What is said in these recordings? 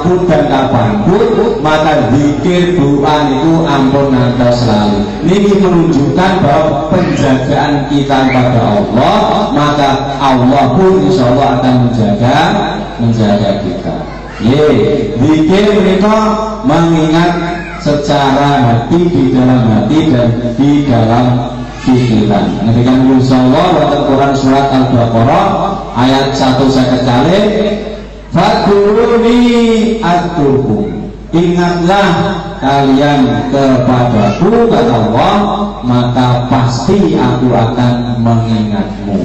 kapanpun dan kapanpun, maka zikir doa itu ampun ngantos selalu. Ini menunjukkan bahwa penjagaan kita kepada Allah, maka Allah pun insya Allah akan menjaga kita. Zikir mereka mengingat secara hati, di dalam hati dan di dalam pikiran. Nantikan insyaallah wonten Quran surat Al-Baqarah ayat 1 kali, fadkuruni adzkurkum. Ingatlah kalian kepadaku, kata Allah, maka pasti aku akan mengingatmu.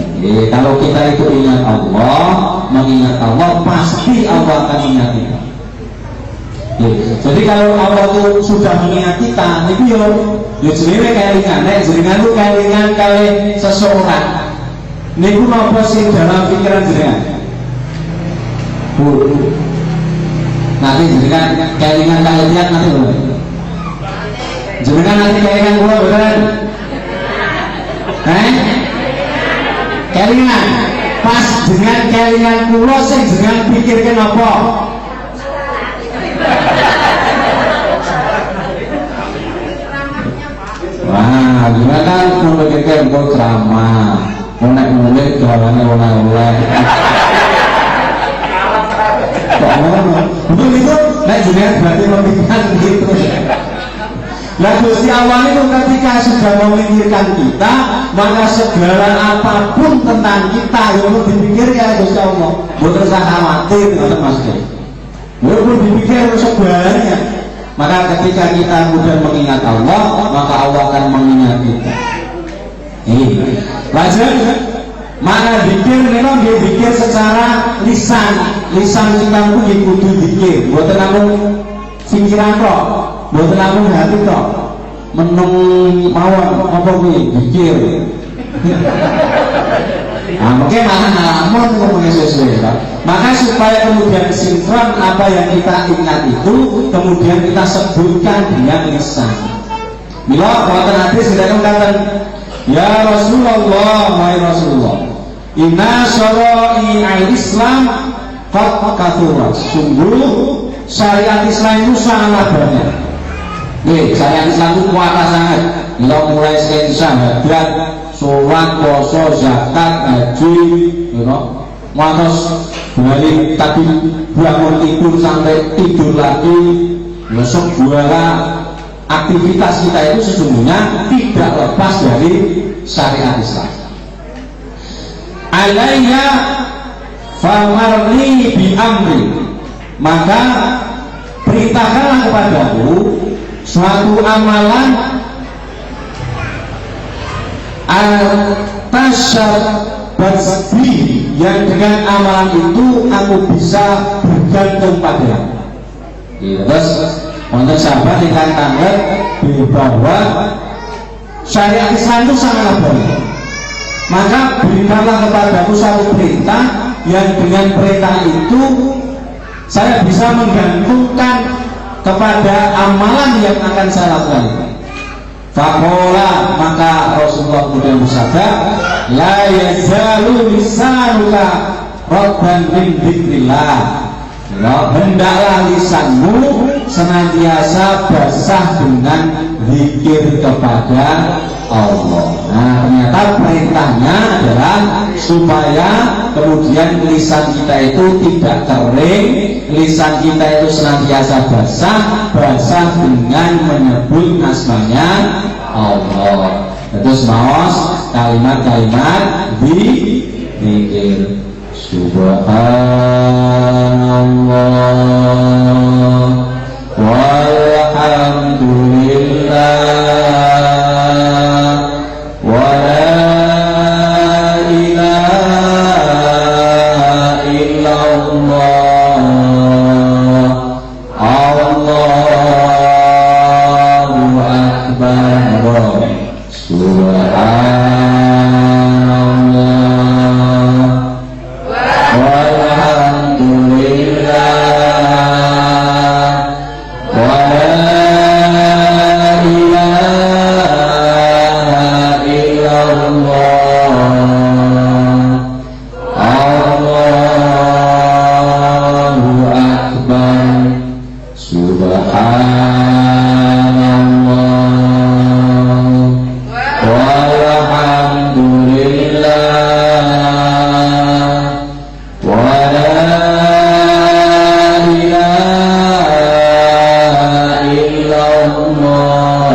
Kalau kita itu ingat Allah, mengingat Allah, pasti Allah akan mengingat kita. Jadi kalau Allah itu sudah mengingat kita, itu ya jenenge kelingan, jenengan itu kelingan kali seseorang. Niku napa sih dalam pikiran jenengan? Nanti jenengan kelingan kali lihat nanti lho. Jenengan nanti kelingan kula beneran? Kelingan. Pas dengan kelingan kula sing jenengan pikirkan apa? Wah, gimana kan memikirkan kok ceramah, mulai jalannya oleh-oleh. Kok betul itu? Nah, jenengan berarti memikirkan gitu. Nah, Gusti Allah itu ketika sudah memikirkan kita, maka segala apapun tentang kita yang perlu dipikir ya Gusti Allah. Bukan usah khawatir, tidak maksudnya. Perlu dipikir segalanya. Maka ketika kita mudah mengingat Allah, maka Allah akan mengingat kita. Lanjut. Maka zikir memang dia zikir secara lisan kita pun dikudu zikir. Buat namun pikiran kok, buat namun hati kok. Menung mawon apa kuwi zikir. Mungkin malah ngalamun ngomongnya sesuai. Maka supaya kemudian sinkron apa yang kita ingat itu kemudian kita sebutkan dengan lisan. Mila wonten hadis sedaya katakan, ya Rasulullah, wahai Rasulullah, inna syara'i al-Islam qad kathurat. Sungguh syariat Islam itu sangat banyak. Syariat Islam itu kuat sangat. Mila mulai sekian syahadat, sholat, puasa, zakat, haji, terus balik tadi bangun tidur sampai tidur lagi, segala aktivitas kita itu sesungguhnya tidak lepas dari syariat Islam. Alayya famarni bi amri, maka perintahkanlah kepadaku suatu amalan al-tasyabbih, yang dengan amalan itu aku bisa bergantung padamu. Terus untuk sahabat yang tanggal bahwa syariat Islam itu sangat banyak. Maka berikanlah kepadaku satu perintah yang dengan perintah itu saya bisa menggantungkan kepada amalan yang akan saya lakukan. Faqala, maka Rasulullah kemudian bersabda, la yazalu lisanuka radban min dzikrillah. Hendaklah lisanmu senantiasa basah dengan zikir kepada Allah. Nah, ternyata perintahnya adalah supaya kemudian lisan kita itu tidak kering, lisan kita itu senantiasa basah dengan menyebut asmanya Allah. Terus maos kalimat-kalimat zikir. Subhanallah walhamdulillah wa la ilaha illallah Allahu akbar. Subhanallah walhamdulillah Subhanallah walhamdulillah wa la ilaha illallah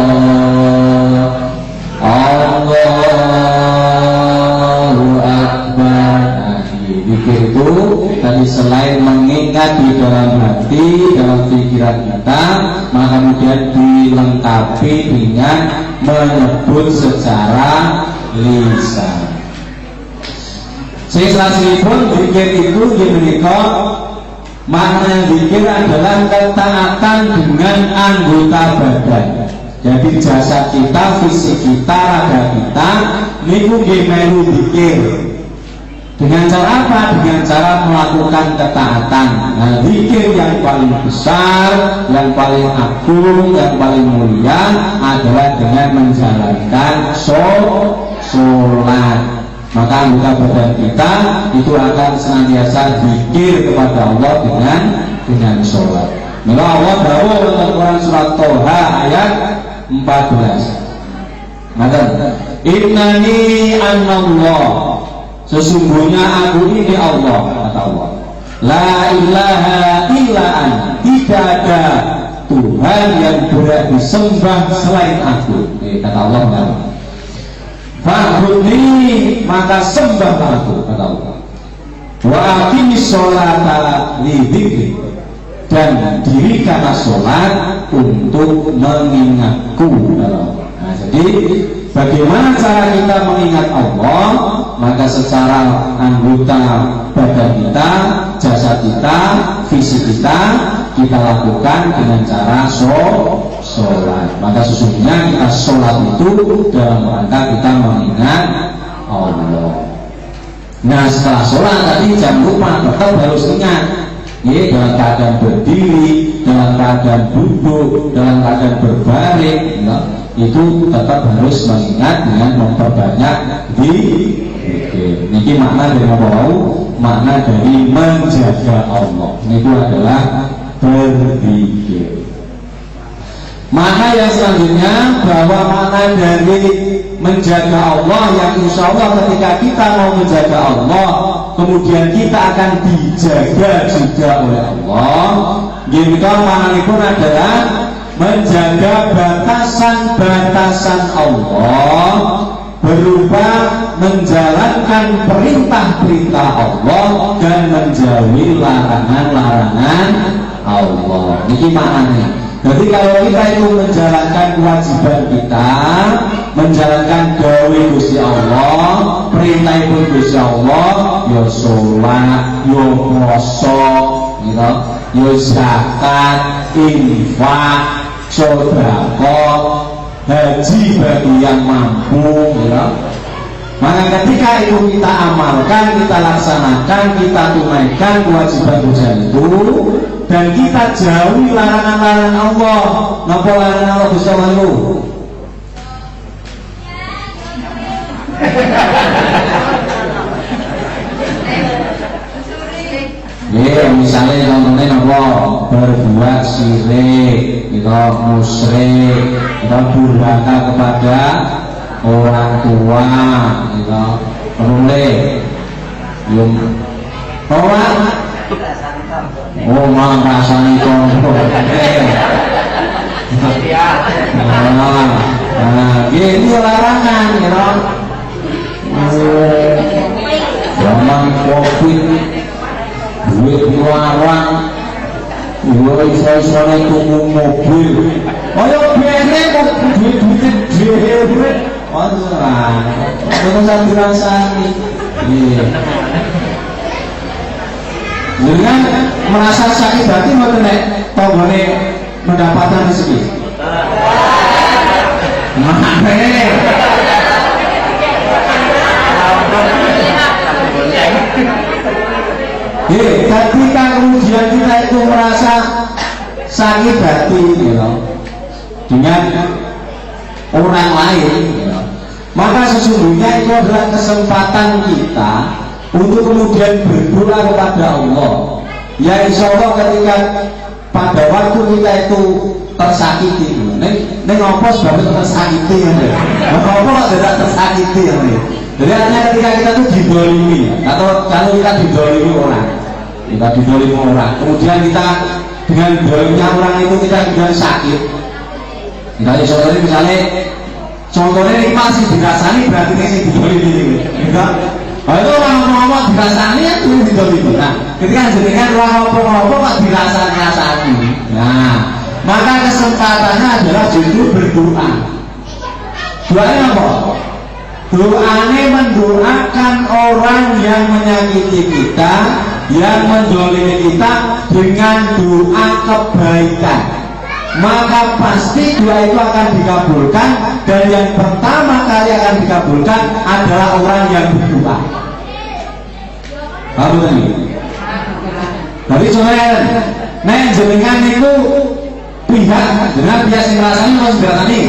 Allahu Akbar. Zikir itu tadi selain mengingat di dalam hati, dalam pikiran kita, maka kemudian dilengkapi dengan menyebut secara lisan. Selanjutnya zikir itu menika makna zikir adalah ketaatan dengan anggota badan. Jadi jasad kita, fisik kita, raga kita niku nggih melu zikir. Dengan cara apa? Dengan cara melakukan ketaatan. Nah, zikir yang paling besar, yang paling agung, yang paling mulia adalah dengan menjalankan sholat. Maka anggota badan kita itu akan senantiasa zikir kepada Allah dengan sholat. Maka Allah dawuh dalam Quran surat Toha ayat 14. Maka innani anallah, sesungguhnya aku ini Allah, kata Allah. La ilaha illa ana, tidak ada Tuhan yang berhak disembah selain aku, kata Allah. Fa'budni, maka sembah aku, kata Allah. Wa aqimis sholata li dzikri, dan dirikanlah sholat untuk mengingatku, kata Allah. Nah, jadi bagaimana cara kita mengingat Allah? Maka secara anggota badan kita, jasad kita, fisik kita lakukan dengan cara sholat. Maka sesungguhnya kita sholat itu dalam rangka kita mengingat Allah. Nah, setelah sholat tadi jangan lupa tetap harus ingat, dalam keadaan berdiri, dalam keadaan duduk, dalam keadaan berbaring, itu tetap harus mengingat dengan memperbanyak zikir. Ini makna dari apa? Makna dari menjaga Allah. Itu adalah berzikir. Makna yang selanjutnya bahwa makna dari menjaga Allah yang insya Allah ketika kita mau menjaga Allah, kemudian kita akan dijaga juga oleh Allah. Jadi makna itu adalah menjaga batasan-batasan Allah berupa menjalankan perintah-perintah Allah dan menjauhi larangan-larangan Allah. Ini maknanya. Jadi kalau kita itu menjalankan kewajiban kita, menjalankan gawe Gusti Allah, perintah pun Gusti Allah, ya sholat, ya puasa, gitu, ya zakat, infak, sedekah, haji bagi yang mampu, gitu. Maka ketika itu kita amalkan, kita laksanakan, kita tunaikan kewajiban itu, dan kita jauhi larangan-larangan Allah. Napa larangan Allah Gusti Allah itu? Misalnya contohnya napa? Berbuat syirik, musyrik, durhaka kepada orang tua, orang oh malah rasanya kontrol. Ini larangan, zaman COVID, duit dilarang, iso-isone tunggu mobil. Ayo bene kok duit dhewe. Wah, usah dirasani. Dengan merasa sakit hati mau nek tanggane mendapatkan rezeki. Ketika kemudian kita itu merasa sakit hati, dengan orang lain, maka sesungguhnya itu adalah kesempatan kita untuk kemudian berdoa kepada Allah. Ya insya Allah ketika pada waktu kita itu tersakiti, ini ngopo sebabnya tersakiti ya, ngopo tidak tersakiti ya. Jadi artinya ketika kita itu didolimi, atau kalau kita didolimi orang, kemudian kita dengan dolimnya orang itu kita kemudian sakit. Misalnya contohnya ini masih dirasani berarti ini didolimi, gitu. Nah itu orang ngomong dirasani ya itu didolimi. Nah ketika jenengan orang ngomong kok dirasani. Nah maka kesempatannya adalah justru berdoa. Doanya apa? Doanya mendoakan orang yang menyakiti kita, yang mendolimi kita dengan doa kebaikan. Maka pasti doa itu akan dikabulkan, dan yang pertama kali akan dikabulkan adalah orang yang berdoa. Paham tadi? Tapi soalnya, jenengan itu pihak yang ngerasani harus berani.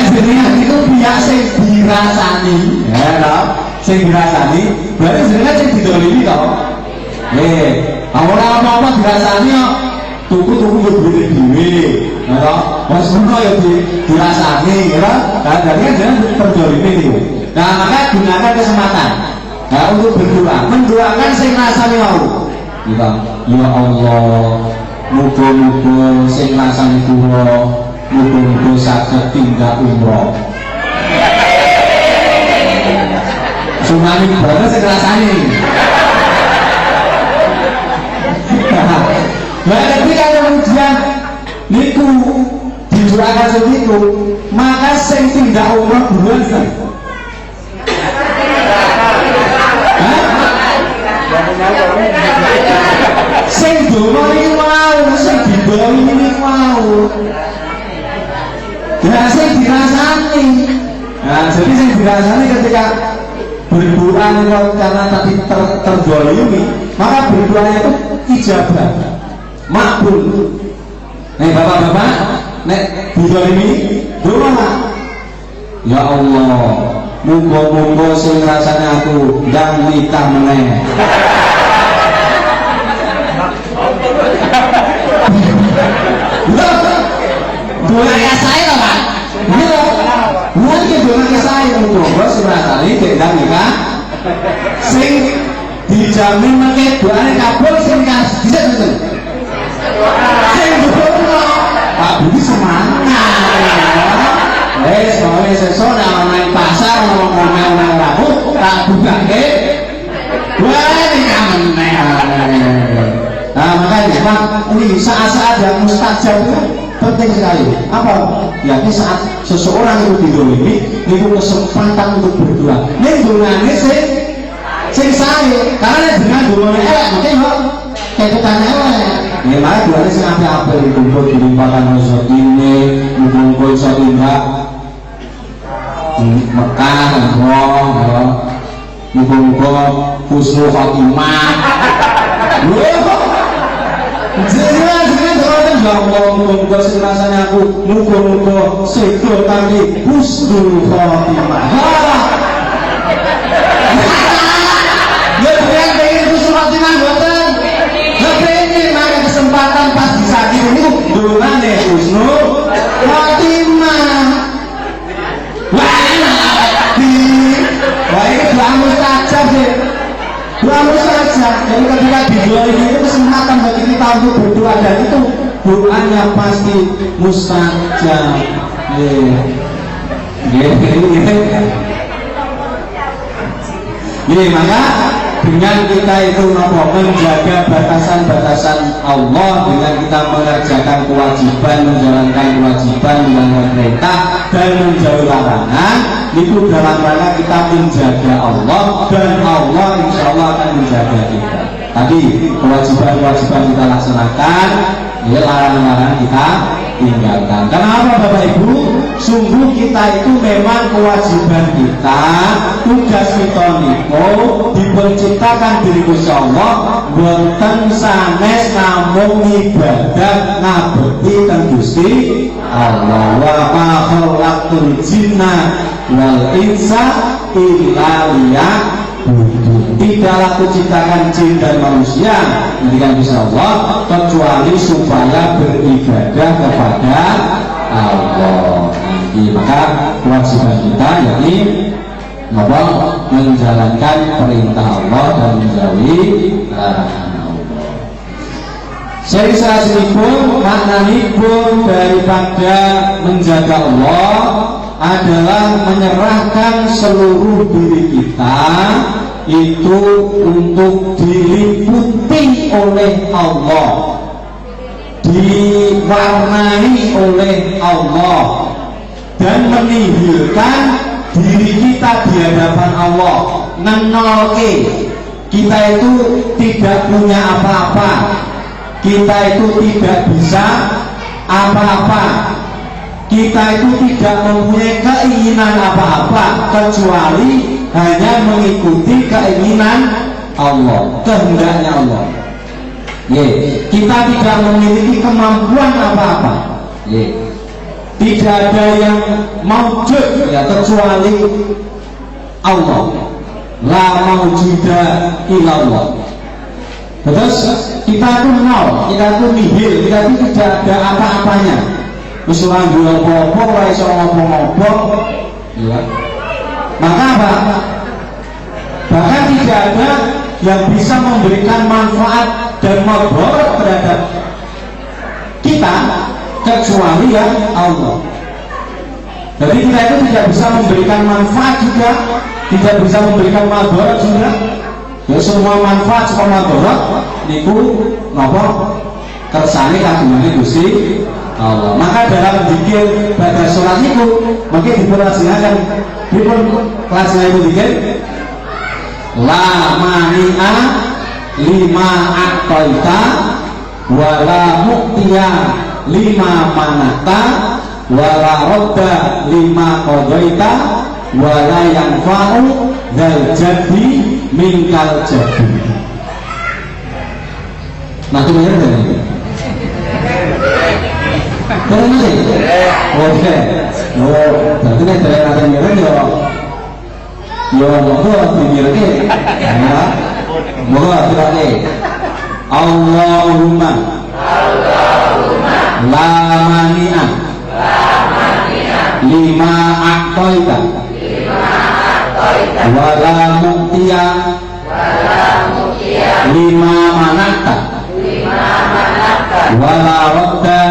Jenengan itu pihak yang dirasani, ya toh? Yang dirasani, berarti jenengan yang didolimi toh. Orang apa dirasani kok tuku-tuku yo duwe dhewe, ya toh? Wes ngono ya dirasani, ya. Nah, jadi kan jenengan terdolimi niku. Nah, maka gunakan kesempatan. Nah, untuk berdoa, mendoakan sing rasane mau. Ya Allah, muga-muga sing rasane kula muga-muga saged tinggal umroh. Tsunami berarti sing rasane. Nah, ketika kemudian niku didoakan segitu, maka sing tinggal umroh duluan kan. Sing dono iki mau, sing didolimi iki mau. Ya sing dirasani. Nah, jadi sing dirasani ketika berdoa karena tadi terdolimi, maka berdoanya itu ijabah, makbul. Nih bapak-bapak, nek didolimi, doa. Ya Allah, muga-muga sing rasane aku ndang nikah meneh. Doa ya saya Pak. Iya. Mungkin doa ya saya muga sing rasane ndang nikah. Sing dijamin mengke doane kabul sing bisa betul. Sing doa Pak Budi semangat. Soalnya sesuk nang pasar ngomong-ngomong aku tak bukake. Wah, ini meneh. Nah, makanya Pak, ini saat-saat yang mustajab itu penting sekali. Apa? Ya, ini saat seseorang itu didolimi, itu kesempatan untuk berdoa. Ini doanya sing saya, karena dengan doanya mungkin kok kayak ketanya ya, malah doanya sing apa-apa dikumpul dilimpahkan usaha ini, dikumpul usaha indah Mekah, muga-muga husnul khotimah. Jelas ya Allah, muga-muga sing rasane aku muga-muga sedo kanthi husnul khotimah. Ya pengen husnul khotimah mboten. Ya pengen ada kesempatan pas bisa ini dongane husnul khotimah. Wah ini doa mustajab sih. Doa mustajab. Jadi ketika didolimi itu kesempatan bagi kita untuk berdoa, dan itu doanya pasti mustajab. Maka dengan kita itu menjaga batasan-batasan Allah, dengan kita mengerjakan kewajiban, menjalankan kewajiban, menjalankan perintah dan menjauhi larangan, itu dalam rangka kita menjaga Allah, dan Allah insya Allah akan menjaga kita. Tadi kewajiban-kewajiban kita laksanakan, ya larangan-larangan kita tinggalkan. Kenapa Bapak Ibu? Sungguh kita itu memang kewajiban kita, tugas kita niku dipenciptakan diri Gusti Allah boten sanes namung ibadah ngabekti teng Gusti Allah. Wa ma khalaqtul jinna wal insa illa liya'budun. tidaklah kuciptakan jin dan manusia dengan bisa Allah kecuali supaya beribadah kepada Allah. Maka kewajiban kita yakni menjalankan perintah Allah dan menjauhi larangan Allah. Saya pun maknanipun daripada menjaga Allah adalah menyerahkan seluruh diri kita itu untuk diliputi oleh Allah, diwarnai oleh Allah, dan menihilkan diri kita di hadapan Allah, ngenolke kita itu tidak punya apa-apa, kita itu tidak bisa apa-apa, kita itu tidak mempunyai keinginan apa-apa kecuali hanya mengikuti keinginan Allah, kehendaknya Allah. Kita tidak memiliki kemampuan apa-apa. Tidak ada yang maujud kecuali Allah. La maujuda illallah. Terus kita itu nol, kita itu nihil, kita itu tidak ada apa-apanya. Wis ora duwe apa-apa, ora iso ngopo-ngopo. Maka apa? Bahkan tidak ada yang bisa memberikan manfaat dan mudarat terhadap kita kecuali yang Allah. Jadi kita itu tidak bisa memberikan manfaat juga, tidak bisa memberikan mudarat juga. Ya semua manfaat semua mudarat niku napa kersane kagungane Gusti Allah. Maka dalam zikir pada sholat niku mungkin diperhatikan dipun kelasnya itu zikir la mani'a lima aqaita wala muqtiya lima manata wala rodda lima qadaita wala yanfa'u dzal jaddi minkal jaddi. Nah itu benar kan? Benar sih? Oke. Oh, berarti nek dari kata ngiring yo monggo dingiringi. Ya. Monggo dirake. Allahumma la mani'a lima aqtaita wala muqtiya lima manata wala radda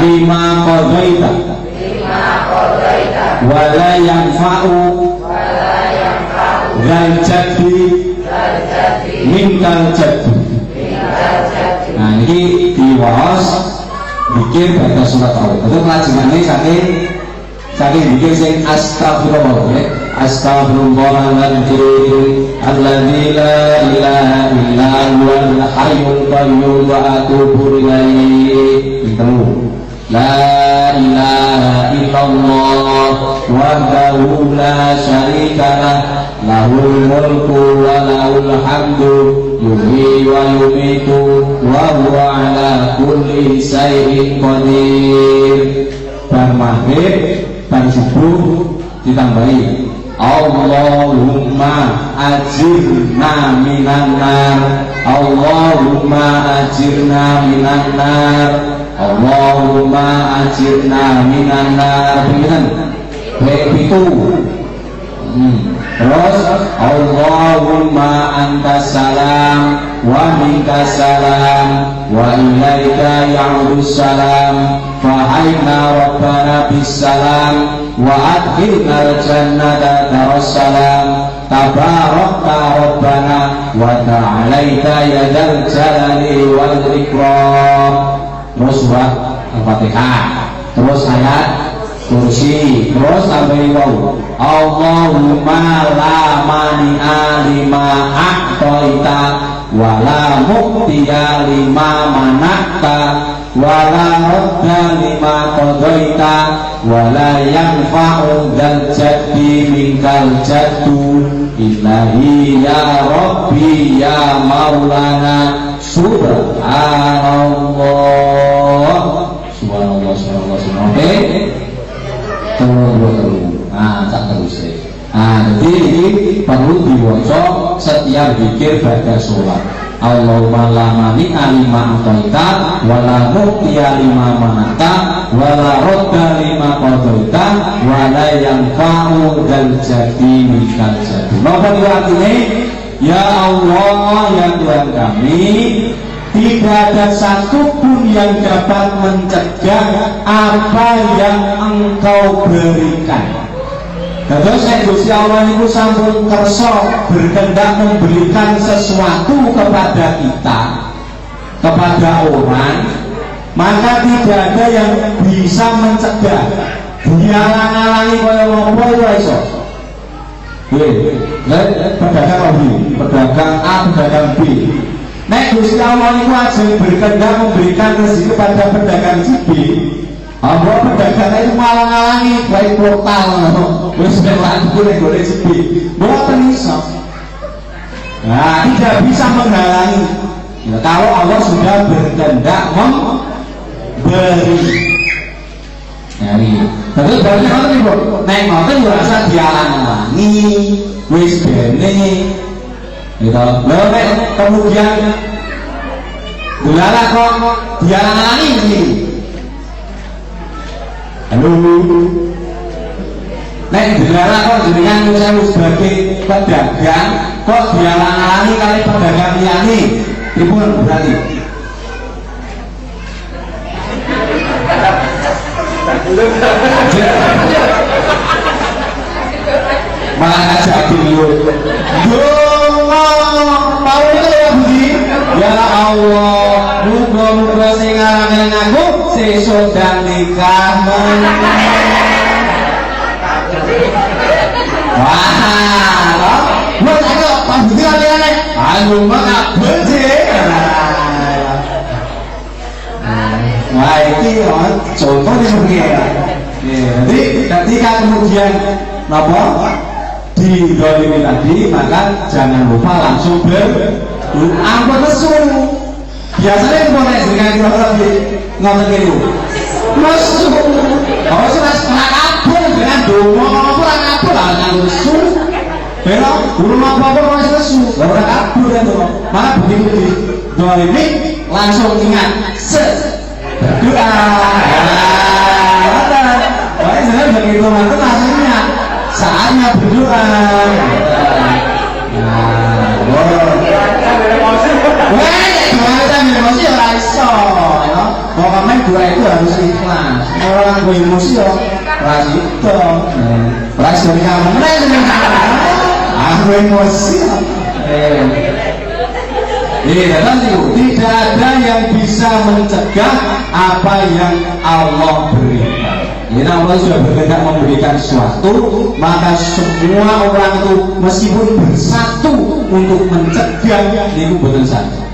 lima qadaita wala yanfa'u dzal jaddi minkal jaddi. Nah ini diwaos bikin baca surat Allah. Itu pelajarannya saking bikin sing astagfirullah ya. Astaghfirullahaladzim alladzi la ilaha illa huwal hayyul qayyum wa atubu ilaihi. La ilaha illallah wahdahu la syarikalah lahul mulku wa lahul hamdu yuhyi wa yumitu wa huwa ala kulli syai'in qadir. Bar maghrib bar subuh ditambahi Allahumma ajirna minan nar, Allahumma ajirna minan nar, Allahumma ajirna minan nar. Begitu. Terus Allahumma antas salam wa minkas salam wa ilaika ya'udus salam fa hayna rabbana bis salam wa adkhilnal jannata daras salam tabarakta rabbana wa ta'alaita ya dzal jalali wal ikram. Terus surah Al-Fatihah, terus ayat kursi, terus sampai wow Allahumma la mani'a lima a'taita wa la muqtiya lima mana'ta wa la radda lima qadaita wa la yanfa'u dzal jaddi minkal jaddu ilahi ya rabbi ya maulana subhanallah subhanallah subhanallah subhanallah. Oke. Nah, tak terus. Nah, jadi ini perlu diwaca ikhtiar zikir pada sholat. Allahumma la mani'a lima ataita wala mu'tiya lima manata wala radda lima qadaita wala yanfa'u dzal jaddi minkal jaddi. Napa artinya? Ya Allah, ya Tuhan kami, tidak ada satupun yang dapat mencegah apa yang Engkau berikan. Terus Gusti Allah itu sampun kersa berkehendak memberikan sesuatu kepada kita, kepada orang, maka tidak ada yang bisa mencegah. Dialang-alangi kaya ngopo itu iso. Pedagang B, pedagang A, pedagang B. Nek Gusti Allah itu aja berkehendak memberikan rezeki kepada pedagang si B, bahwa pedagang itu malang-alangi baik portal, wis laku nek golek si B, mboten iso. Nah, tidak bisa menghalangi. Ya, kalau Allah sudah berkehendak memberi. Nyari. Terus berarti ngoten iki, Bu. Nek ngoten yo rasa dialang-alangi, wis bene. Gitu. Lalu nek kemudian dulalah kok dialang-alangi iki. Halo. Nek dulalah kok jenengan saya sebagai pedagang kok dialang-alangi kali pedagang liyane. Pripun berarti? Malah ngajak dulu. Mau ya Budi? Ya Allah, muga-muga sing aran aku sesuk dan nikah. Wah, buat aku Pak Budi ngene. Ayo mangabul sih. Wah, ini contoh seperti ya. Jadi ketika kemudian didolimi tadi, maka jangan lupa langsung ampun nesu. Biasanya yang boleh dengan kita ngomong gitu nesu. Kalau sudah setengah kabur dengan dongo orang kabur lah dengan nesu. Belok burung apa-apa masih nesu, orang kabur kan tuh. Maka begitu didolimi langsung ingat berdoa. Wah, jangan begitu nanti hasilnya saatnya berdoa. Emosi orang iso, pokoknya doa itu harus ikhlas. Orang gue emosi ya, ras itu, ras dari kamu, aku emosi. Tidak ada yang bisa mencegah apa yang Allah berikan. Jadi Allah sudah berkehendak memberikan sesuatu, maka semua orang itu meskipun bersatu untuk mencegah itu betul saja.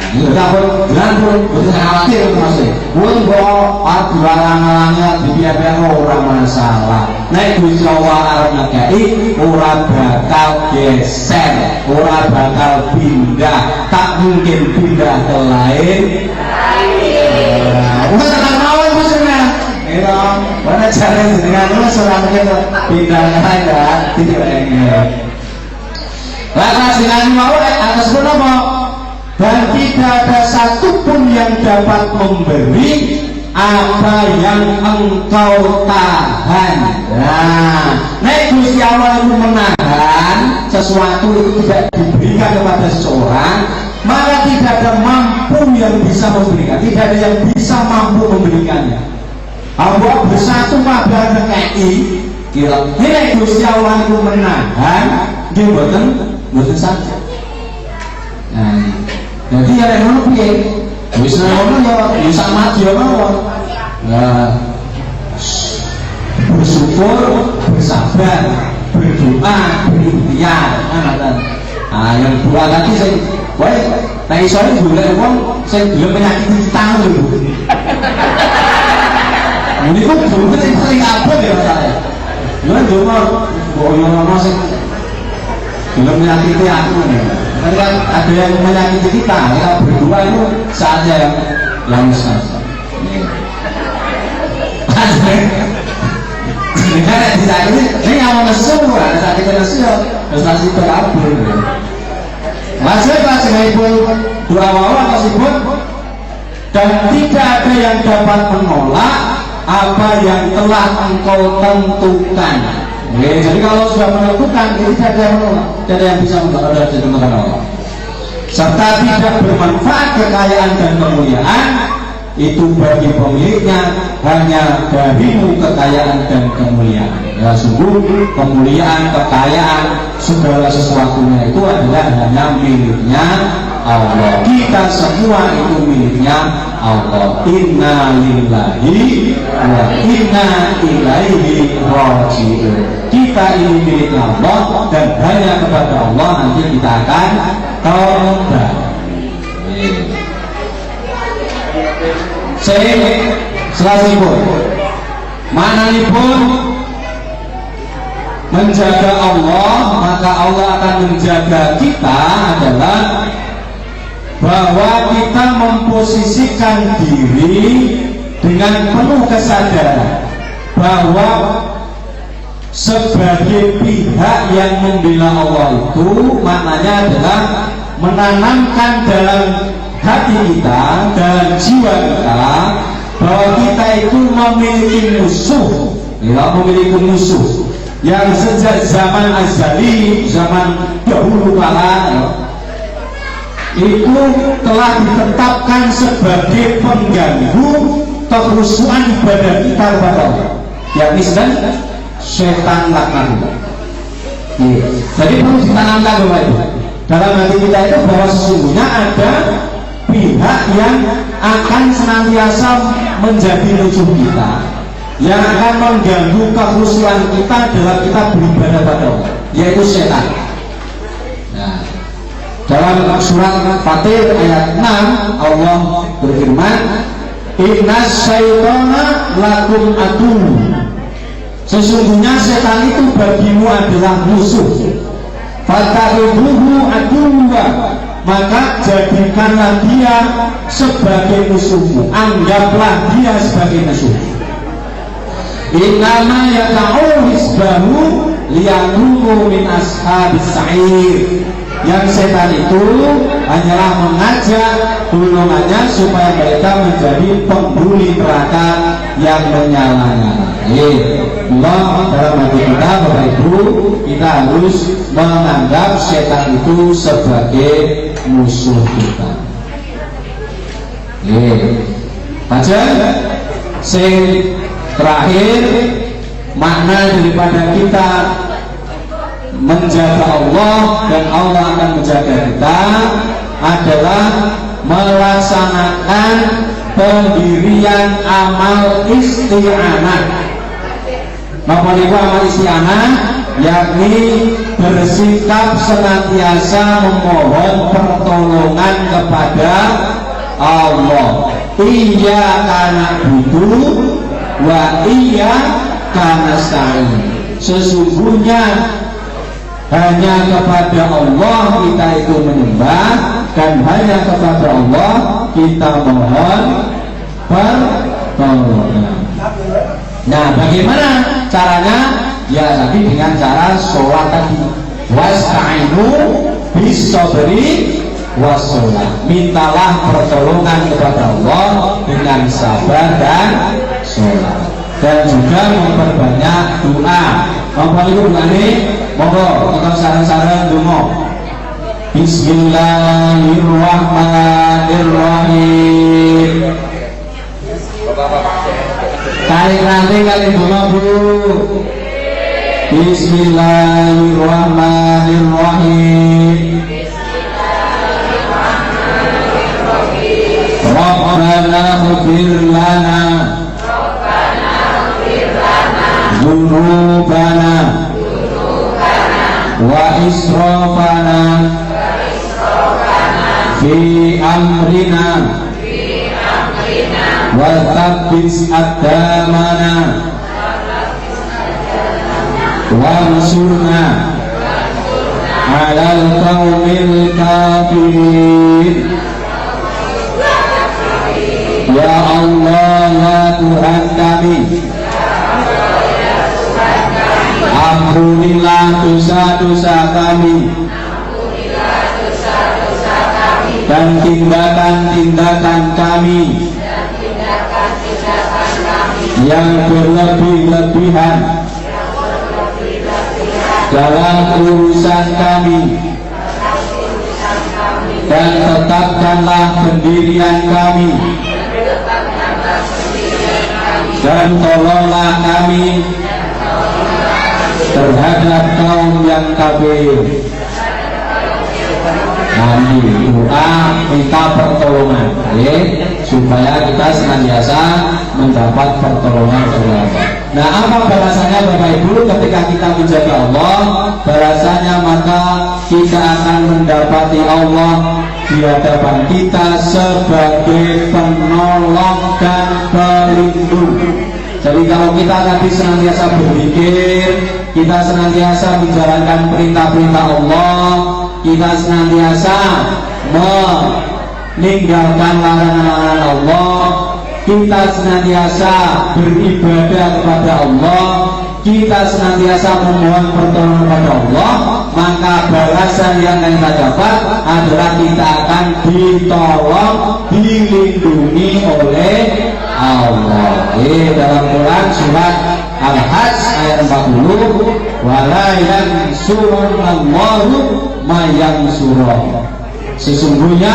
Ini pun betul khawatir masih. Pun bawa dilarang-larangnya dibiarkan orang masalah. Nek Gusti Allah arep ngekeki ora bakal geser, ora bakal pindah, tak mungkin pindah ke lain. Bukan tak mau maksudnya. Itu, mana cara dengan lu seorang itu pindah ke lain tidak ingin. Lantas dengan mau atas pun apa? Dan tidak ada satupun yang dapat memberi apa yang engkau tahan. Nah, nek Gusti Allah itu menahan sesuatu itu tidak diberikan kepada seseorang, maka tidak ada mampu yang bisa memberikan, tidak ada yang bisa mampu memberikannya. Allah bersatu pada KI, kira ini Gusti Allah itu menahan, dia boten saja. Nah, jadi ya yang mana piye? Wis ngono ya bisa mati ya mawon. Nah, bersyukur, bersabar, berdoa, berikhtiar, nah yang dua tadi saya, wah, nah isonya juga wong saya belum menyakiti kita dulu. Ini kok dulu sih paling apa ya saya? Gimana dulu boyong masih belum menyakiti aku nih. Kan ada yang menyakiti kita berdua itu saatnya yang sah. Karena disakiti, ini yang mau nesu, ada sakit nesu, terus nasi berabur. Lajengipun doa wawon tersebut, dan tidak ada yang dapat menolak apa yang telah engkau tentukan. Jadi kalau sudah menentukan, ini tidak ada yang menolak, tidak ada yang bisa menolak. Serta tidak bermanfaat kekayaan dan kemuliaan itu bagi pemiliknya, hanya darimu kekayaan dan kemuliaan. Ya sungguh kemuliaan, kekayaan, segala sesuatunya itu adalah hanya miliknya Allah. Kita semua itu miliknya Allah. Inna lillahi wa inna ilaihi raji'un. Kita ini miliknya Allah dan hanya kepada Allah nanti kita akan kembali. Selanjutnya manapun menjaga Allah, maka Allah akan menjaga kita adalah bahwa kita memposisikan diri dengan penuh kesadaran bahwa sebagai pihak yang membela Allah itu maknanya adalah menanamkan dalam hati kita, dalam jiwa kita, bahwa kita itu memiliki musuh, ya, memiliki musuh yang sejak zaman azali, zaman dahulu kala, ya, itu telah ditetapkan sebagai pengganggu kekhusyuan ibadah kita kepada Allah, yakni setan laknatullah. Jadi perlu ditanamkan bahwa itu dalam hati kita itu bahwa sesungguhnya ada pihak yang akan senantiasa menjadi musuh kita, yang akan mengganggu kekhusyuan kita dalam kita beribadah pada Allah, yaitu setan. Nah, dalam surat Fatir ayat 6 Allah berfirman, innas syaitana lakum adu. Sesungguhnya setan itu bagimu adalah musuh. Fattakhidhuhu aduwwa, maka jadikanlah dia sebagai musuhmu, anggaplah dia sebagai musuh. Innama yad'u hisbahu liyakunu min ashabis sa'ir. Yang setan itu hanyalah mengajak golongannya supaya mereka menjadi penghuni neraka yang menyala-nyala. Allah dalam hati kita, Bapak Ibu, kita harus menganggap setan itu sebagai musuh kita. Baca sing terakhir, makna daripada kita menjaga Allah dan Allah akan menjaga kita adalah melaksanakan pendirian amal isti'anah. Apa itu amal isti'anah? Yakni bersikap senantiasa memohon pertolongan kepada Allah. Iya karena butuh wa iya karena nasta'in. Sesungguhnya hanya kepada Allah kita itu menyembah, dan hanya kepada Allah kita mohon pertolongan. Nah, bagaimana caranya? Ya tadi dengan cara sholat tadi. Wasta'inu bis-sabri was-sholat. Mintalah pertolongan kepada Allah dengan sabar dan sholat. Dan juga memperbanyak doa. Apa itu doa ini? Monggo kita saran-saran donga. Bismillahirrahmanirrahim. Kali donga Bu. Bismillahirrahmanirrahim. Rabbana ighfir lana dzunubana wa israfana fi amrina wa thabbit aqdamana wa ansurna 'alal qaumil kafirin. Ya Allah, ya Tuhan kami, ampunilah dosa-dosa kami dan tindakan-tindakan kami yang berlebih-lebihan dalam urusan kami, dan tetapkanlah pendirian kami, dan tolonglah kami terhadap kaum yang kafir. Nanti doa minta pertolongan, supaya kita senantiasa mendapat pertolongan dari Allah. Nah, apa balasannya Bapak Ibu ketika kita menjaga Allah? Balasannya maka kita akan mendapati Allah di hadapan kita sebagai penolong dan pelindung. Jadi kalau kita tadi senantiasa berpikir, kita senantiasa menjalankan perintah-perintah Allah, kita senantiasa meninggalkan larangan-larangan Allah, kita senantiasa beribadah kepada Allah, kita senantiasa memohon pertolongan kepada Allah, maka balasan yang kita dapat adalah kita akan ditolong, dilindungi oleh Allah. Dalam Quran surat Al-Hajj ayat 40, wala yansurunallahu mayansuruh. Sesungguhnya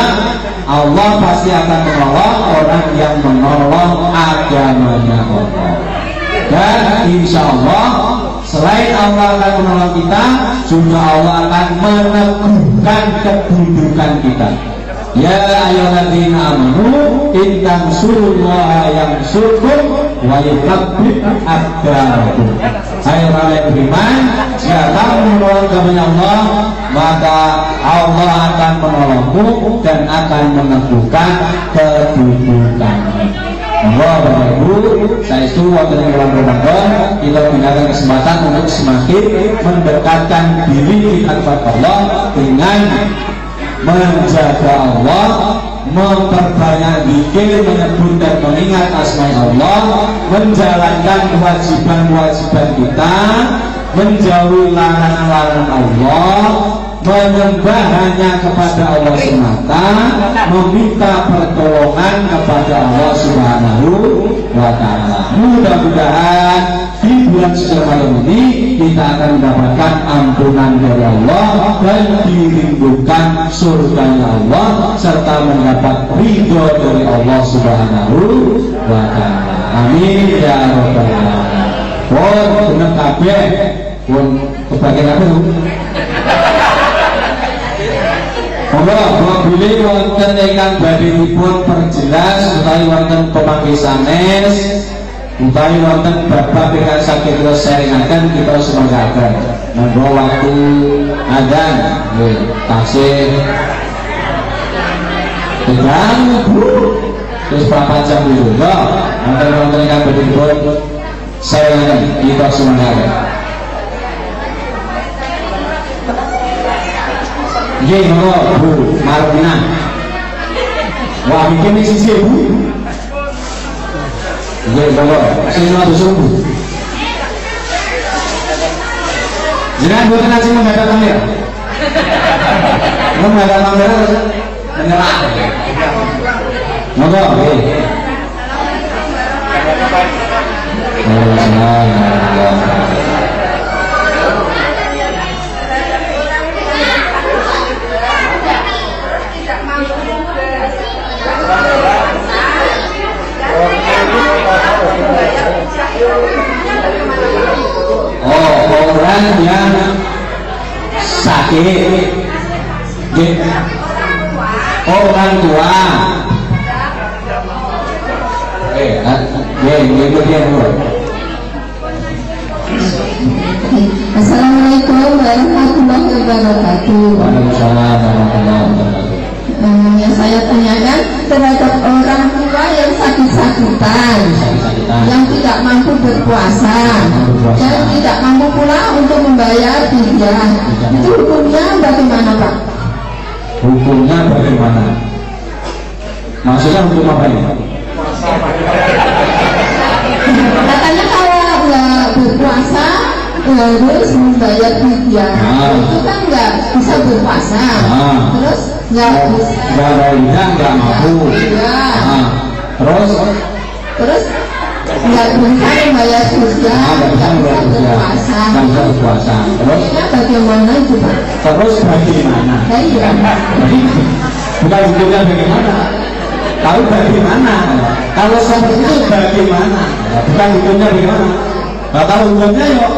Allah pasti akan menolong orang yang menolong agamanya Allah. Dan insya Allah selain Allah akan menolong kita, juga Allah akan meneguhkan kedudukan kita. Ya ayyuhalladzina amanu in tansurullaha yansurkum wa yuthabbit aqdamakum. Hai orang yang beriman, jika kamu menolong agamanya Allah, maka Allah akan menolongmu dan akan meneguhkan kedudukanmu. Bapak Ibu, saya itu waktu yang bulan Ramadan kita gunakan kesempatan untuk semakin mendekatkan diri kita kepada Allah dengan menjaga Allah, memperbanyak zikir, menyebut dan mengingat asma Allah, menjalankan kewajiban-kewajiban kita, menjauhi larangan-larangan Allah, menyembah hanya kepada Allah semata, meminta pertolongan kepada Allah Subhanahu wa Ta'ala. Mudah-mudahan di bulan suci Ramadan ini kita akan mendapatkan ampunan dari Allah dan dirindukan surganya Allah serta mendapat ridho dari Allah Subhanahu wa Ta'ala. Amin ya rabbal alamin. Oh, benar kabeh. Pun kebagian apa tuh? Monggo bilih wonten ingkang badhe dipun perjelas utawi wonten pemangke sanes utawi wonten bab-bab ingkang saged kula sharingaken kita sumanggaken. Monggo waktu adzan nggih tasih sedang terus 4 jam dulu. Wonten ingkang badhe dipun sharingaken kita sumanggaken. Nggih monggo Bu Martina. Wah, bikin di sisi Bu. Nggih monggo. Sing langsung Bu. Jangan boten nasi menghadap kamera. Menghadap kamera menyerah. Monggo nggih. Orang yang sakit, orang tua, Assalamualaikum warahmatullahi wabarakatuh. Waalaikumsalam warahmatullahi wabarakatuh. Yang saya tanyakan terhadap orang tua yang sakit-sakitan, yang tidak mampu berpuasa dan tidak mampu pula untuk membayar fidyah, itu hukumnya bagaimana Pak? Hukumnya bagaimana? Maksudnya hukum apa ini? Katanya kalau nggak berpuasa harus membayar fidyah. Itu kan nggak bisa berpuasa. Terus nggak bayar nggak mampu. Terus nggak bisa membayar fidyah, nggak bisa berpuasa. Terus bagaimana itu Pak? Terus bagaimana? Iya. Bukan hukumnya bagaimana? Tahu bagaimana? Kalau seperti itu bagaimana? Bukan hukumnya bagaimana? Nah, kalau hukumnya ya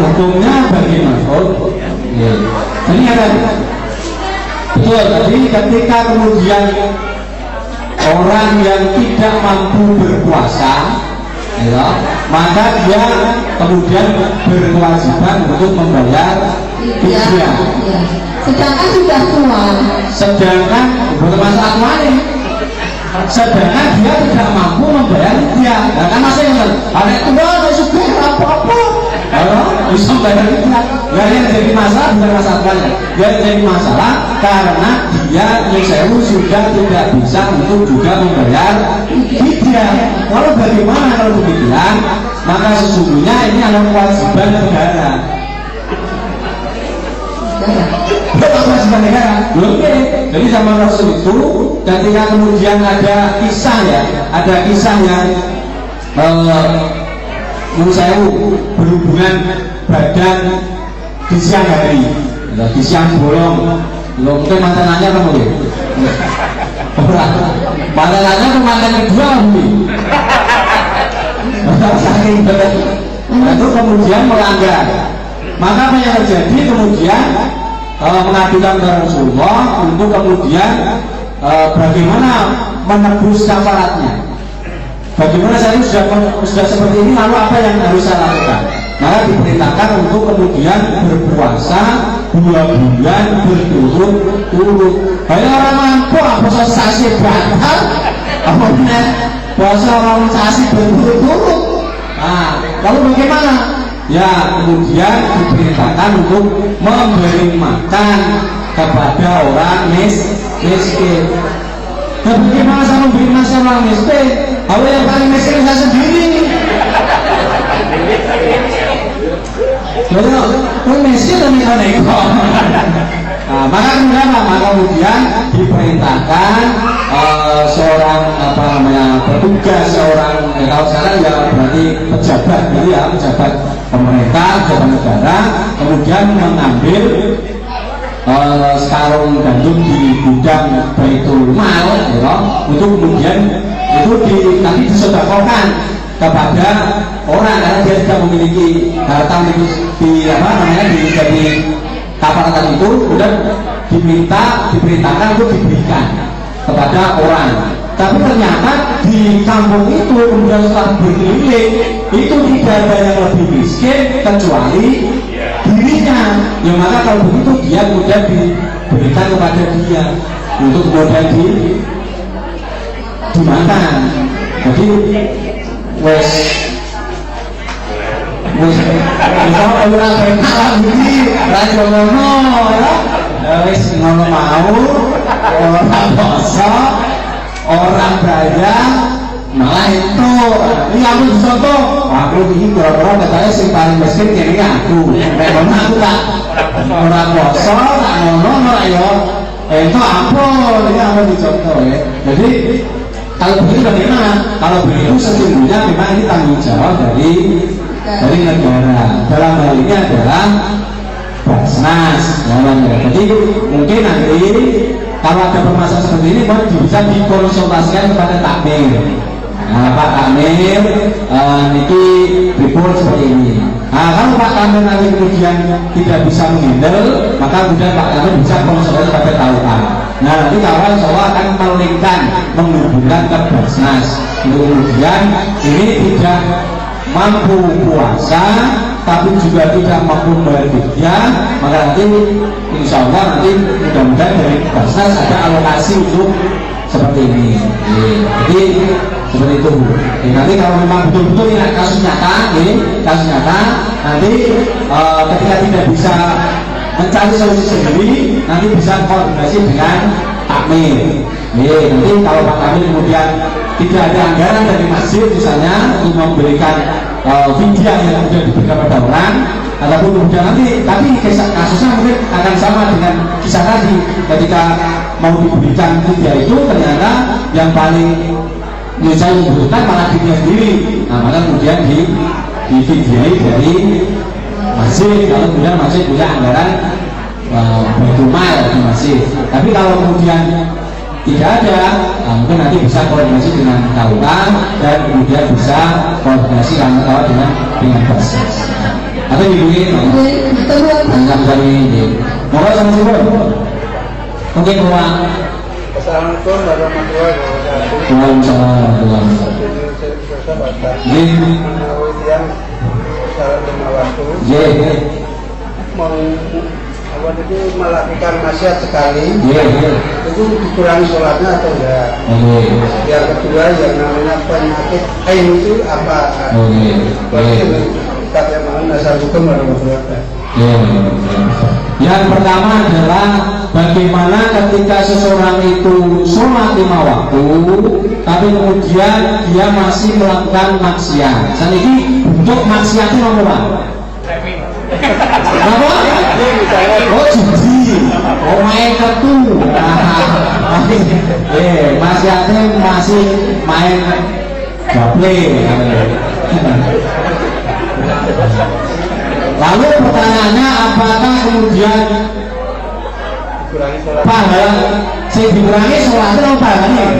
hukumnya bagaimana? Oh, iya. Ini ada betul. Jadi ketika kemudian orang yang tidak mampu berpuasa, ya, maka dia kemudian berkewajiban untuk membayar fidyah. Sedangkan sudah tua. Sedangkan bukan masalah tuanya. Sedangkan dia tidak mampu membayar fidyah. Nah, kan masih kan? Ada tua, ada suka apa-apa. Bisa bayar fidyah. Nah, yang jadi masalah bukan masalah tuanya. Yang jadi masalah karena dia Yusewu sudah tidak bisa untuk juga membayar fidyah. Lalu bagaimana kalau demikian? Maka sesungguhnya ini adalah kewajiban negara. Kewajiban negara. Jadi zaman Rasul itu ketika kemudian ada kisah ya, ada kisah yang Yusewu berhubungan badan di siang hari, di siang bolong. Mungkin mantanannya kamu ya? Mantanannya ke mantan kedua mungkin. Saking berat. Itu kemudian melanggar. Maka apa yang terjadi kemudian mengadukan ke Rasulullah untuk kemudian bagaimana menebus kafaratnya. Bagaimana saya sudah seperti ini, lalu apa yang harus saya lakukan? Maka diperintahkan untuk kemudian berpuasa 2 bulan berturut-turut. Hai orang mampu puasa sasi batal, apa benar? Puasa orang sasi berturut-turut. Nah, lalu bagaimana? Ya, kemudian diperintahkan untuk memberi makan kepada orang miskin. Nah, bagaimana saya memberi makan orang miskin? Kalau yang paling miskin saya sendiri. Jadi, pun miskin tapi aneka. Nah, maka kemudian diperintahkan seorang petugas, seorang kalau sekarang ya berarti pejabat, jadi ya pejabat pemerintah, pejabat negara, kemudian mengambil sekarung gandum di gudang Baitul Mal, ya, untuk kemudian itu nanti disedekahkan kepada orang karena dia tidak memiliki harta di kafaratan itu, kemudian diperintahkan untuk diberikan kepada orang. Tapi ternyata di kampung itu kemudian setelah berkeliling itu tidak ada yang lebih miskin kecuali dirinya. Ya maka kalau begitu dia kemudian diberikan kepada dia untuk kemudian dimakan. Jadi kalau orang berkalah begini raja ngono wes ngono mau orang poso orang bayar malah itu ini aku dicontoh aku ini kira-kira katanya si paling miskin kayaknya aku memang aku tak orang poso tak ngono ya itu apa ini aku dicontoh ya. Jadi kalau begitu bagaimana? Kalau begitu sesungguhnya memang ini tanggung jawab dari negara. Dalam hal ini adalah Basnas. Jadi mungkin nanti kalau ada permasalahan seperti ini bisa dikonsultasikan kepada takmir. Nah, Pak Takmir, niki report seperti ini. Nah, kalau Pak Takmir nanti kemudian tidak bisa menghandle, maka kemudian Pak Takmir bisa konsultasi kepada Tauhan. Nah, nanti kawan insya akan melingkan, menghubungkan ke Basnas. Kemudian ini tidak mampu puasa, tapi juga tidak mampu membayar fidyah, maka nanti insya Allah nanti mudah-mudahan dari Basnas ada alokasi untuk seperti ini. Jadi seperti itu. Nanti kalau memang betul-betul ini kasus nyata, nanti ketika tidak bisa mencari solusi sendiri, nanti bisa koordinasi dengan takmir. Nanti kalau Pak Kamil kemudian tidak ada anggaran dari masjid misalnya untuk memberikan vidya yang kemudian diberikan pada orang, ataupun kemudian nanti, tapi kasusnya mungkin akan sama dengan kisah tadi, ketika mau diberikan vidya itu ternyata yang paling saya membutuhkan malah dirinya sendiri. Nah, maka kemudian divideoi dari masjid, kalau kemudian masjid punya anggaran bertumal di masjid. Tapi kalau kemudian tidak ada, mungkin nanti bisa koordinasi dengan KUA dan kemudian bisa koordinasi dengan Basnas. Atau dibeli, mau sama siapa? Mungkin ruang. Assalamualaikum warahmatullahi wabarakatuh. Waalaikumsalam. Mau itu melakukan maksiat sekali, itu dikurangi sholatnya atau enggak? Yang kedua yang namanya penyakit ain itu apa? Yang mana dasar hukum warahmatullahi wabarakatuh. Yang pertama adalah bagaimana ketika seseorang itu sholat 5 waktu, tapi kemudian dia masih melakukan maksiat. Saat ini bentuk maksiatnya nomor apa? Oh judi, oh main kartu. Maksiatnya masih main gaple. Lalu pertanyaannya, apakah kemudian pahala saya dikurangi sholatnya atau pahalanya?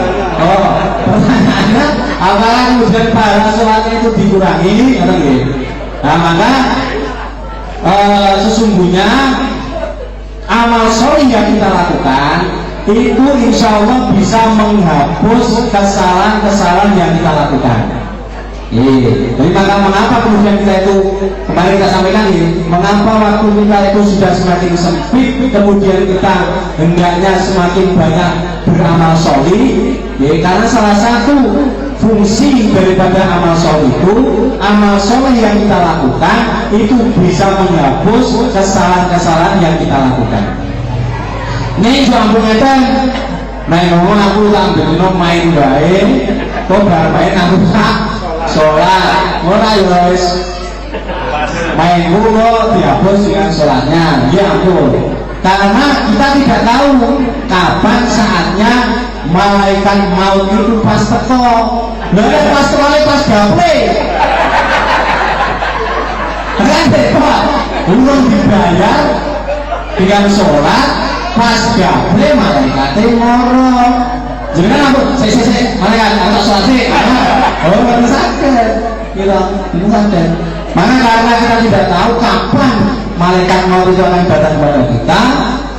Pertanyaannya, apakah kemudian pahala sholatnya itu dikurangi? Nah, maka sesungguhnya amal soleh yang kita lakukan itu insya Allah bisa menghapus kesalahan-kesalahan yang kita lakukan. Jadi maka mengapa kemudian kita itu, kemarin kita sampaikan mengapa waktu kita itu sudah semakin sempit, kemudian kita hendaknya semakin banyak beramal soleh, karena salah satu fungsi daripada amal soleh itu, amal soleh yang kita lakukan itu bisa menghapus kesalahan-kesalahan yang kita lakukan. Ini ampun ngeten, ngomong aku tak bener main baik, kok main aku tak sholat, ora ya wis main dulu dihapus dengan sholatnya, ya ampun. Karena kita tidak tahu kapan saatnya malaikat maut itu pas teko. Lah pas pas gaple. Kan repot. Belum dibayar dengan sholat, pas gaple malaikatnya ngorok. Jadi kan aku, saya malaikat, aku sholat sih. Oh, nggak sakit, bilang, itu sakit. Mana karena kita tidak tahu kapan malaikat mau itu akan datang kepada kita.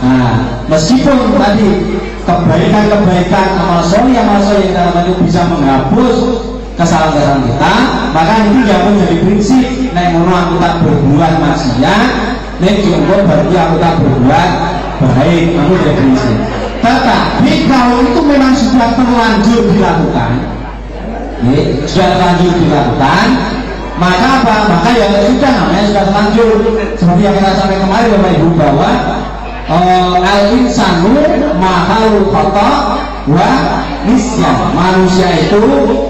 Nah, meskipun tadi kebaikan amal soleh yang kita lakukan itu bisa menghapus kesalahan-kesalahan kita, maka itu yang menjadi prinsip. Nek mono aku tak berbuat maksiat, nek jumbo berarti aku tak berbuat baik, aku jadi prinsip. Tetapi kalau itu memang sudah terlanjur dilakukan, sudah terlanjur dilakukan, maka apa? Maka ya sudah, namanya sudah terlanjur. Seperti yang kita sampai kemarin Bapak Ibu, bahwa al-insanu mahalul khata wa nisyan. Manusia itu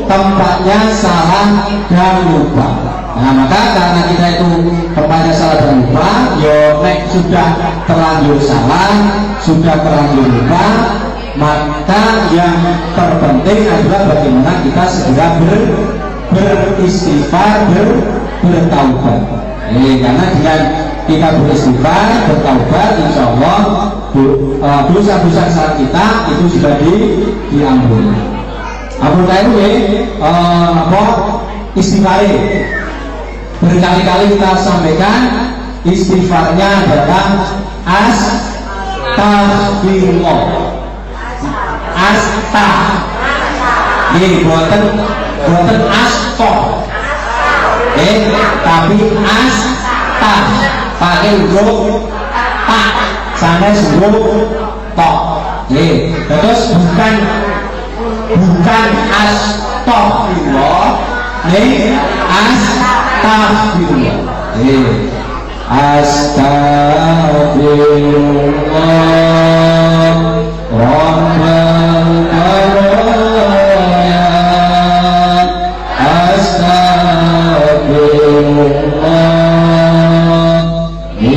tempatnya salah dan lupa. Nah, maka karena kita itu tempatnya salah dan lupa, yo nek sudah terlanjur salah, sudah terlanjur lupa, maka yang terpenting adalah bagaimana kita segera beristighfar, bertaubat. Karena dengan kita beristighfar, bertaubat, insya Allah dosa-dosa kesalahan kita itu sudah diampuni. Ampun itu istighfar. Berkali-kali kita sampaikan istighfarnya adalah astagfirullah. Buatan astok, tapi astag pakai huruf tak, sana huruf tok. Terus bukan astagfirullah, astagfirullah. Astagfirullah Rabbana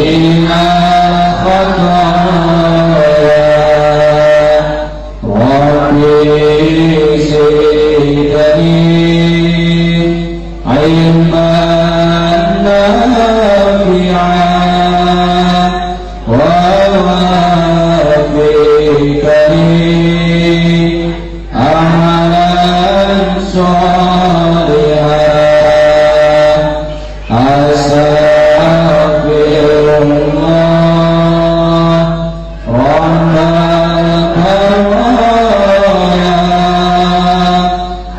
Mina khataya Rabbi zidni ilman nafi'an wa wafikani amalan sholihan astaghfirullah rabbal baraya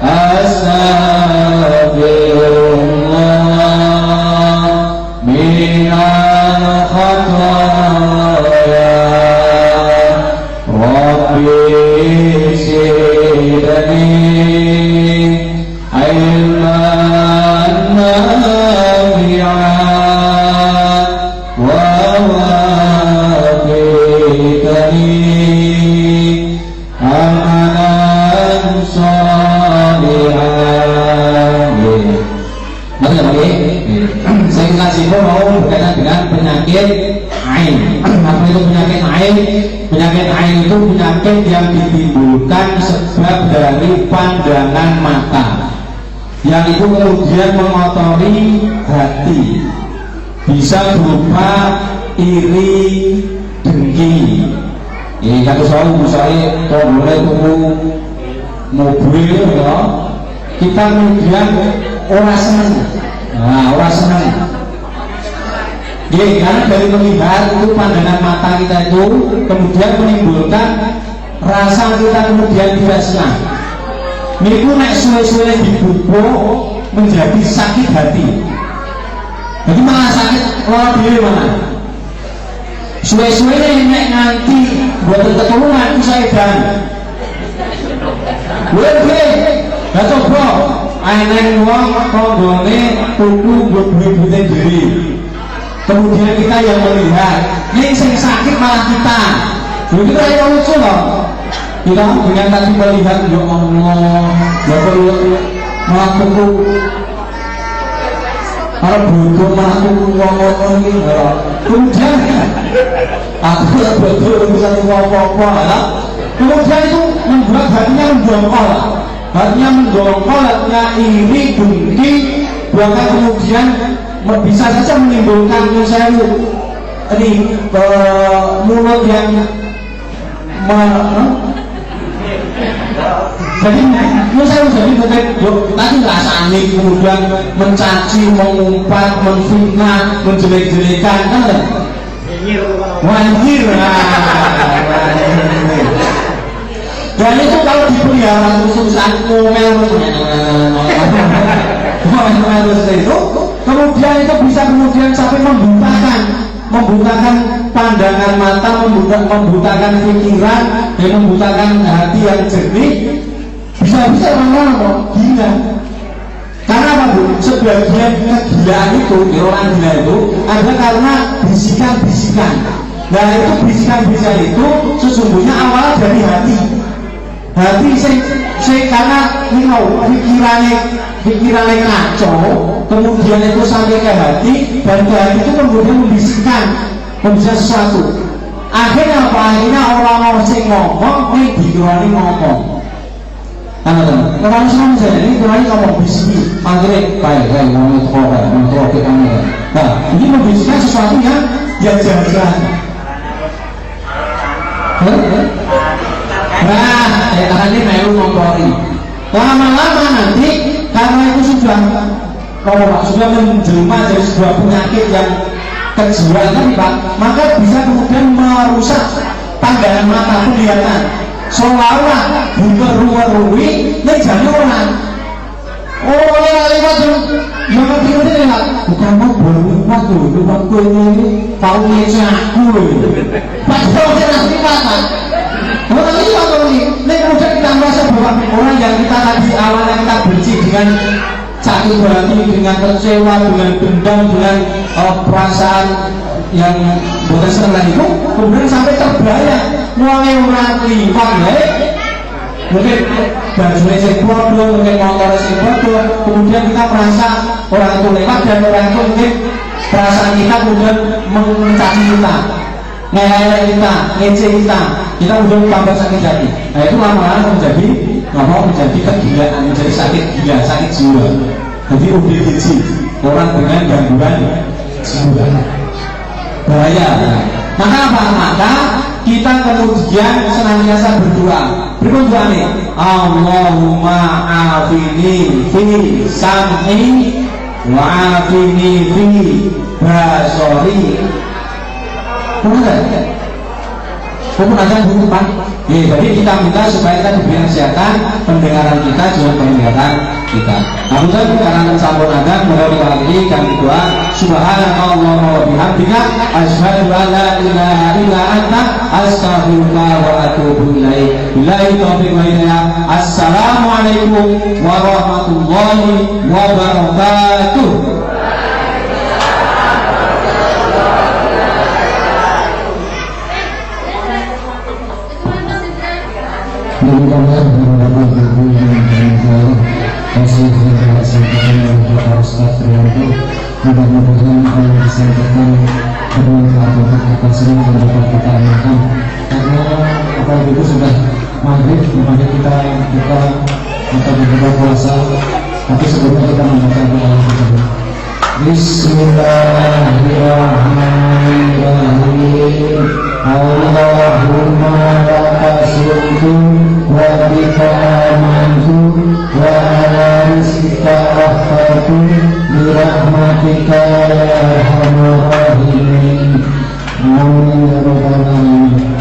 astaghfirullah minal khataya Rabbi zidni ilman nafi'an wa wafikani amalan sholihan. Saya kasih mau berkaitan dengan penyakit ain. Apa itu penyakit ain? Penyakit ain itu penyakit yang ditimbulkan sebab dari pandangan mata, yang itu kemudian mengotori hati, bisa berupa iri, dengki. Ini kata soal misalnya boleh tuku mobil ya, kita kemudian orang senang, orang senang. Ya, karena dari melihat itu pandangan mata kita itu kemudian menimbulkan rasa kita kemudian tidak senang. Niku nek suwe-suwe dibubuk menjadi sakit hati. Jadi malah sakit luar diri mana? Suwe-suwe nek nganti buat keturunan saya dan boleh, nggak coba. Ainen wong konggone tuku buat duit diri. Kemudian kita yang melihat, ini yang sakit malah kita. Jadi kita yang lucu loh. Kita dengan tadi melihat, ya Allah, ya perlu malah tuku. Kalau butuh malah tuku ngomong ini, kemudian aku betul bisa apa-apa. Kemudian itu membuat hatinya mendongkol. Hatinya mendongkol, hatinya iri, dengki, bahkan kemudian bisa saja menimbulkan ini mulut yang jadi tadi rasanya kemudian mencaci, mengumpat, menfitnah, menjelek-jelekan kan? Wanjir. Dan itu kalau dipelihara terus-terusan ngomel itu, kemudian itu bisa kemudian sampai membutakan pandangan mata, membutakan pikiran, dan membutakan hati yang jernih. Bisa-bisa orang-orang gila. Karena apa Bu? Sebagian kegilaan itu, orang gila itu ada karena bisikan-bisikan. Nah itu bisikan-bisikan itu sesungguhnya awal dari hati. Hati saya karena pikirannya kacau, kemudian itu sampai ke hati, dan ke hati itu kemudian membisikkan sesuatu. Akhirnya apa? Akhirnya orang-orang yang ngomong, ini dikirani ngomong. Kalau semua misalnya ini dikirani ngomong bisik, akhirnya baik, ngomong itu kamu. Nah, ini membisikkan sesuatu yang jalan-jalan. Nah, tangannya melu ngompori. Lama-lama nanti karena itu sudah menjelma jadi sebuah penyakit yang kejiwaan tadi Pak, maka bisa kemudian merusak pandangan mata, penglihatan. Seolah-olah dimeru-merui menjadi orang. Oh, lewat yang ngerti lewat. Bukan mau berlipat tuh, liwatku ini tahunya aku loh. Padahal saya nasi mata. Orang lihat orang ini kemudian kita merasa bahwa orang yang kita tadi awalnya kita benci dengan sakit hati, dengan kecewa, dengan dendam, dengan perasaan yang bukan senang itu, kemudian sampai terbayang mulai orang lipat mungkin bajunya saya bodoh, mungkin motornya saya bodoh, kemudian kita merasa orang itu lewat dan orang itu mungkin perasaan kita kemudian mencaci kita, ngelelek kita, ngece kita kemudian tambah sakit hati. Nah itu lama-lama menjadi kegilaan, menjadi sakit gila, sakit jiwa. Jadi ODGJ, orang dengan gangguan jiwa, bahaya. Maka apa? Maka kita kemudian senantiasa berdoa. Berikut doa nih, Allahumma afini fi sam'i wa afini fi basori. Hukum aja hukum Pak. Jadi kita minta supaya kita diberi kesehatan pendengaran kita juga penglihatan kita. Namun karena sampun ada melalui kali ini kami doa subhanallah wa bihamdika asyhadu an la ilaha illa anta astaghfiruka wa atubu ilaik. Billahi taufiq wal hidayah. Assalamualaikum warahmatullahi wabarakatuh. Mudah-mudahan Allah disampaikan bermanfaat untuk kita semua dan dapat kita amalkan. Karena apalagi itu sudah maghrib, dimana kita berbuka puasa. Tapi sebelumnya kita membaca doa kita. Bismillahirrahmanirrahim. Allahumma laka syukru wa bika amantu wa ala rizqika wafatu birahmatika ya arhamar rahimin. Amin ya rabbal alamin.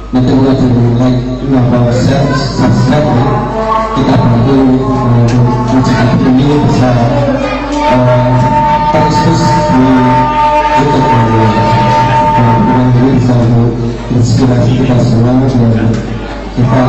Nanti mulai dari like, share, subscribe ya. Kita bantu mencegah ini bisa terus di YouTube dan bisa inspirasi kita semua dan kita